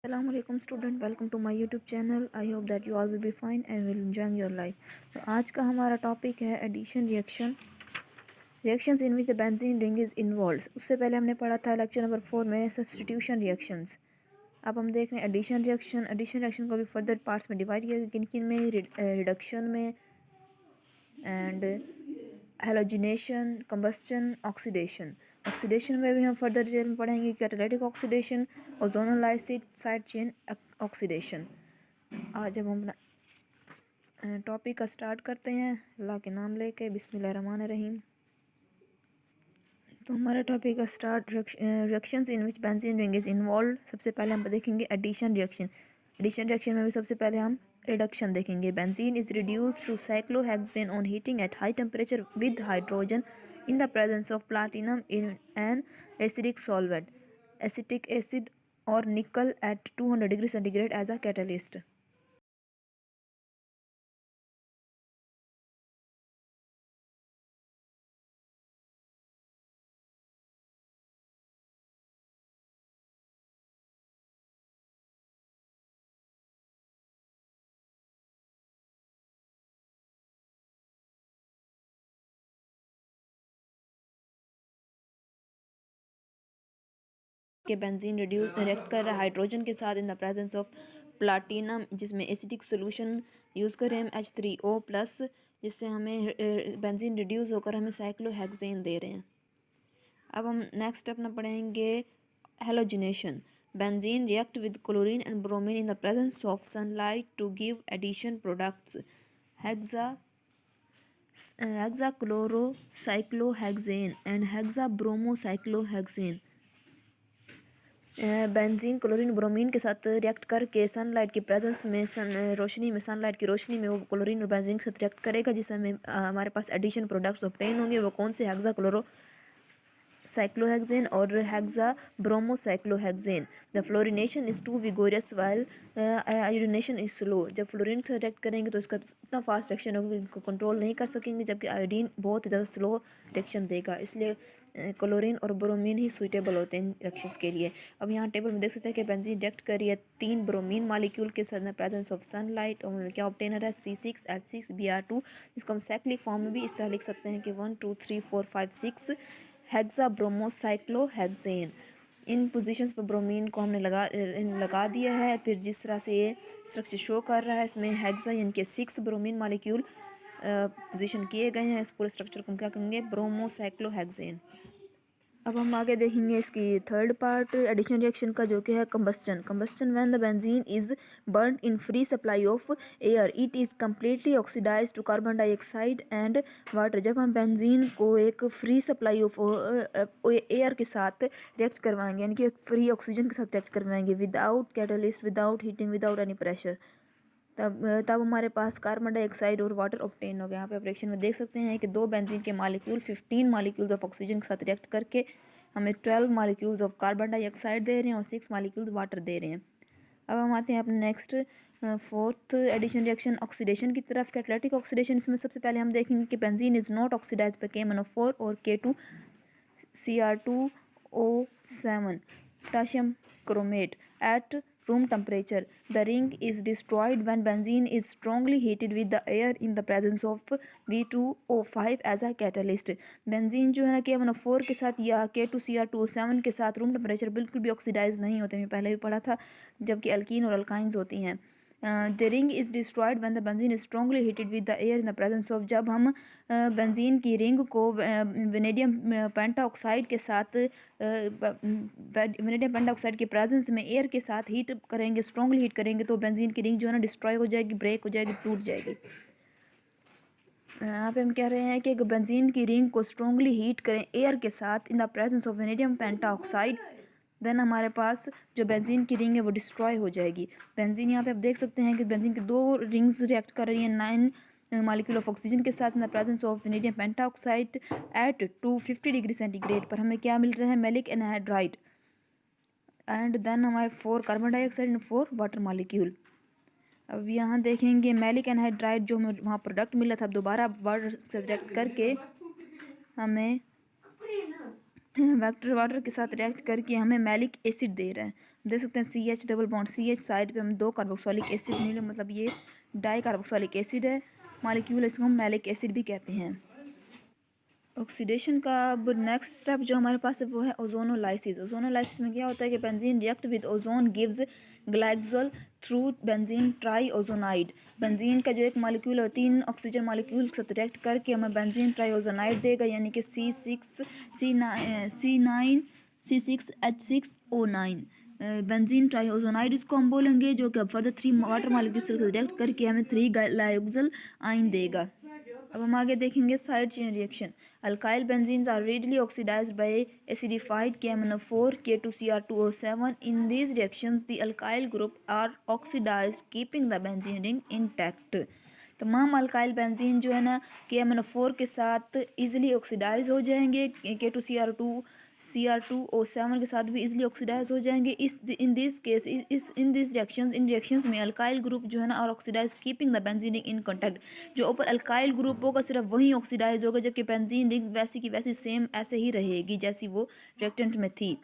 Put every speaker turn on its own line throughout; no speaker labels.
Assalamualaikum student, welcome to my YouTube channel. I hope that you all will be fine and will enjoy your life. तो आज का हमारा topic है addition reaction, reactions in which the benzene ring is involved. उससे पहले हमने पढ़ा था लेक्चर नंबर 4 में सब्स्टिट्यूशन रिएक्शंस। अब हम देख रहे हैं एडिशन रिएक्शन। एडिशन रिएक्शन को भी फर्दर पार्ट्स में डिवाइड किया किन किन में, रिडक्शन में and halogenation, combustion, oxidation. Oxidation में भी हम फर्दर डिटेल में पढ़ेंगे catalytic oxidation, ozonal side chain oxidation. आज जब हम अपना टॉपिक का स्टार्ट करते हैं अल्लाह के नाम लेके, बिस्मिल्लाहिर्रहमानिर्रहीम। तो हमारा टॉपिक का start reactions in which benzene ring is involve. सबसे पहले हम देखेंगे एडिशन रिएक्शन। एडिशन रिएक्शन में भी सबसे पहले हम रिडक्शन देखेंगे। Benzene is reduced to cyclohexane on heating at high temperature with hydrogen in the presence of platinum in an acidic solvent, acetic acid or nickel at 200 degrees centigrade as a catalyst. के benzene react कर रहा है hydrogen के साथ in the presence of platinum, जिसमें acidic solution use करें हम H3O plus, जिससे हमें बेंजीन रिड्यूस होकर हमें साइक्लोहेक्सेन दे रहे हैं। अब हम नेक्स्ट अपना पढ़ेंगे halogenation. Benzene react with chlorine and bromine in the presence of sunlight to give addition products hexachlorocyclohexane and hexabromocyclohexane. Benzene chlorine bromine के साथ रिएक्ट करके सनलाइट की प्रेजेंस में सनलाइट की रोशनी में वो क्लोरीन और बेंजीन के साथ रिएक्ट करेगा, जिससे हमें हमारे पास एडिशन प्रोडक्ट्स ऑब्टेन होंगे। वो कौन से? हेक्सा साइक्लोहेक्सेन और hexabromocyclohexane. The fluorination is too vigorous while iodination is slow. जब फ्लोरीन से रिएक्ट करेंगे तो इसका इतना फास्ट रिएक्शन होगा कि इनको कंट्रोल नहीं कर सकेंगे, जबकि आयोडीन बहुत ज़्यादा स्लो रिएक्शन देगा। इसलिए क्लोरीन और ब्रोमीन ही सूटेबल होते हैं रिएक्शंस के लिए। अब यहाँ टेबल में देख सकते हैं कि बेंजीन रिएक्ट कर रही है 3 ब्रोमीन मालिक्यूल के साथ प्रेजेंस ऑफ सनलाइट, और क्या ऑब्टेनर है C6H6Br2, जिसको हम साइक्लिक फॉर्म में भी इस तरह लिख सकते हैं कि 1 2 3 4 5 6 हेक्साब्रोमोसाइक्लोहेक्सेन। इन पोजीशंस पर ब्रोमीन को हमने लगा दिया है। फिर जिस तरह से ये स्ट्रक्चर शो कर रहा है, इसमें हेक्सा यानी कि 6 ब्रोमीन मालिक्यूल पोजीशन किए गए हैं। इस पूरे स्ट्रक्चर को हम क्या कहेंगे? ब्रोमोसाइक्लोहेक्सेन। अब हम आगे देखेंगे इसकी थर्ड पार्ट एडिशन रिएक्शन का, जो कि है combustion. Combustion when the benzene is burn in free supply of air, it is completely oxidise to carbon dioxide and water. जब हम बेंजीन को एक फ्री सप्लाई ऑफ एयर के साथ रिएक्ट करवाएंगे, यानी कि फ्री ऑक्सीजन के साथ रिएक्ट करवाएंगे, without catalyst, without heating, without any pressure, तब हमारे पास कार्बन डाइऑक्साइड और वाटर ऑब्टेन हो गया। यहाँ पे ऑपरेशन में देख सकते हैं कि 2 बेंजीन के मालिक्यूल 15 मालिक्यूल्स ऑफ ऑक्सीजन के साथ रिएक्ट करके हमें 12 मालिक्यूल्स ऑफ कार्बन डाइऑक्साइड दे रहे हैं और 6 मालिक्यूल्स वाटर दे रहे हैं। अब हम आते हैं अपने next fourth edition reaction oxidation की तरफ। कैटालिटिक ऑक्सीडेशन, इसमें सबसे पहले हम देखेंगे कि benzene is not oxidise by KMnO4 और K2Cr2O7 potassium chromate at room temperature. The ring is destroyed when benzene is strongly heated with the air in the presence of V2O5 as a catalyst. Benzene जो है ना KMnO4 के साथ या K2Cr2O7 के साथ room temperature बिल्कुल भी ऑक्सीडाइज नहीं होते, मैं पहले भी पढ़ा था, जबकि अल्कीन और अल्काइंस होती हैं। The ring is destroyed when the benzene is strongly heated with the air in the presence of. जब हम बेंजीन की रिंग को वेनेडियम पेंटाऑक्साइड के साथ वेनेडियम पेंटाऑक्साइड के प्रेजेंस में एयर के साथ हीट करेंगे, स्ट्रांगली हीट करेंगे, तो बेंजीन की रिंग जो है ना डिस्ट्रॉय हो जाएगी, ब्रेक हो जाएगी, टूट जाएगी। यहाँ पे हम कह रहे हैं कि बेंजीन की रिंग को स्ट्रांगली हीट करें एयर के साथ in the presence of vanadium pentoxide, then हमारे पास जो बेंजीन की रिंग है वो डिस्ट्रॉय हो जाएगी। बेंजीन यहाँ पे आप देख सकते हैं कि बेंजीन की 2 रिंग्स रिएक्ट कर रही हैं 9 मालिक्यूल ऑफ ऑक्सीजन के साथ in the presence of vanadium pentoxide at 250 degree centigrade पर। हमें क्या मिल रहा है? मैलिक एनहाइड्राइड एंड देन हमारे 4 carbon dioxide and 4 water molecule. अब यहाँ देखेंगे मैलिक एनहाइड्राइड जो हमें वहाँ प्रोडक्ट मिला था, दोबारा वाटर से रिएक्ट करके हमें वेक्टर वाटर के साथ रिएक्ट करके हमें मैलिक एसिड दे रहा है। देख सकते हैं CH double bond CH side पे हम 2 कार्बोक्सिलिक एसिड मिले, मतलब ये डाई कार्बोक्सिलिक एसिड है मॉलिक्यूल, इसको हम मैलिक एसिड भी कहते हैं। ऑक्सीडेशन का अब नेक्स्ट स्टेप जो हमारे पास है वो है ओजोनोलाइसिस। ओजोनोलाइसिस में क्या होता है कि benzene react with ozone gives glycol through benzene triozonide. Benzene का जो एक मॉलिक्यूल है 3 ऑक्सीजन मॉलिक्यूल के साथ रिएक्ट करके हमें बेंजीन ट्राईओजोनाइड देगा, यानी कि C6H6O9 बेंजीन ट्राईओजोनाइड इसको हम बोलेंगे, जो कि फर्दर 3 वाटर मॉलिक्यूल से रिएक्ट करके हमें 3 ग्लाइकोल आइन देगा। अब हम आगे देखेंगे side chain reaction. Alkyl benzenes are readily oxidized by acidified KMnO4 K2Cr2O7. In these reactions the alkyl group are oxidized keeping the benzene ring intact. तमाम अल्काइल बेंजीन जो है ना KMnO4 के साथ इजीली ऑक्सीडाइज हो जाएंगे, K2Cr2O7 के साथ भी इजीली ऑक्सीडाइज हो जाएंगे। In this case in this reactions में अल्काइल ग्रुप जो है ना और oxidise keeping the benzene ring in contact. जो ऊपर अल्काइल ग्रुप होगा सिर्फ वही ऑक्सीडाइज होगा, जबकि बेंजीन रिंग वैसी की वैसी सेम ऐसे ही रहेगी जैसी वो रिएक्टेंट में थी।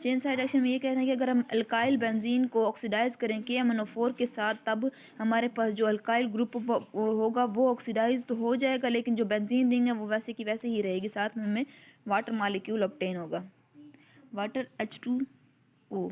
चेन साइड रिएक्शन में ये कहते हैं कि अगर हम अल्काइल बेंजीन को ऑक्सीडाइज करें KMnO4 के साथ, तब हमारे पास जो अल्काइल ग्रुप होगा वो ऑक्सीडाइज तो हो जाएगा, लेकिन जो बेंजीन रिंग है वो वैसे की वैसे ही रहेगी। साथ में हमें वाटर मॉलिक्यूल ऑब्टेन होगा, water H2O,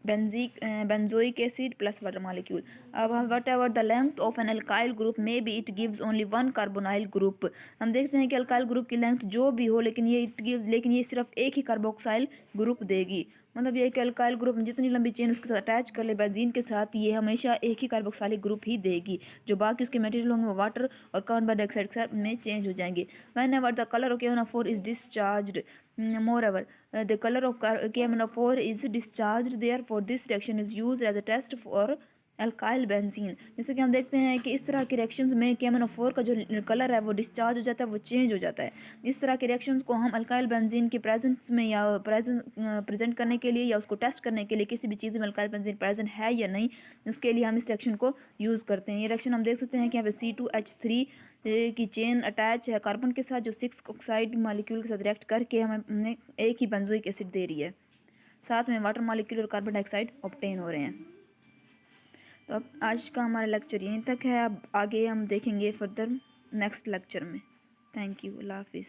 benzoic acid plus water molecule. अब हम whatever the length of an alkyl group may be, it gives only one carbonyl group. हम देखते हैं कि अल्काइल ग्रुप की लेंथ जो भी हो, लेकिन ये सिर्फ एक ही कार्बोक्साइल ग्रुप देगी। मतलब ये कि अल्काइल ग्रुप में जितनी लंबी चेन उसके साथ अटैच कर ले बेंजीन के साथ, ये हमेशा एक ही कार्बोक्साइलिक ग्रुप ही देगी। जो बाकी उसके मटेरियल होंगे वो वाटर और कार्बन डाइऑक्साइड में चेंज हो जाएंगे। whenever the color of KMnO4 is discharged, moreover the color of KMnO4 is discharged, therefore this reaction is used as a test for alkyl benzene. जैसे कि हम देखते हैं कि इस तरह के रिएक्शंस में KMnO4 का जो कलर है वो डिस्चार्ज हो जाता है, वो चेंज हो जाता है। इस तरह के रिएक्शंस को हम अल्काइल बेंजीन के प्रेजेंस में या प्रेजेंट करने के लिए या उसको टेस्ट करने के लिए, किसी भी चीज़ में अल्काइल बेंजीन प्रेजेंट है या नहीं, उसके लिए हम इस रिएक्शन को यूज़ करते हैं। ये रिएक्शन हम देख सकते हैं कि यहाँ पे C2H3 की चेन अटैच है कार्बन के साथ, जो 6 ऑक्साइड मॉलिक्यूल के साथ रिएक्ट करके हमें एक ही बेंजोइक एसिड दे रही है। साथ में वाटर मॉलिक्यूल और कार्बन डाइऑक्साइड ऑब्टेन हो रहे हैं। तो अब आज का हमारा लेक्चर यहीं तक है। अब आगे हम देखेंगे फर्दर नेक्स्ट लेक्चर में। थैंक यू, अल्लाह हाफिज़।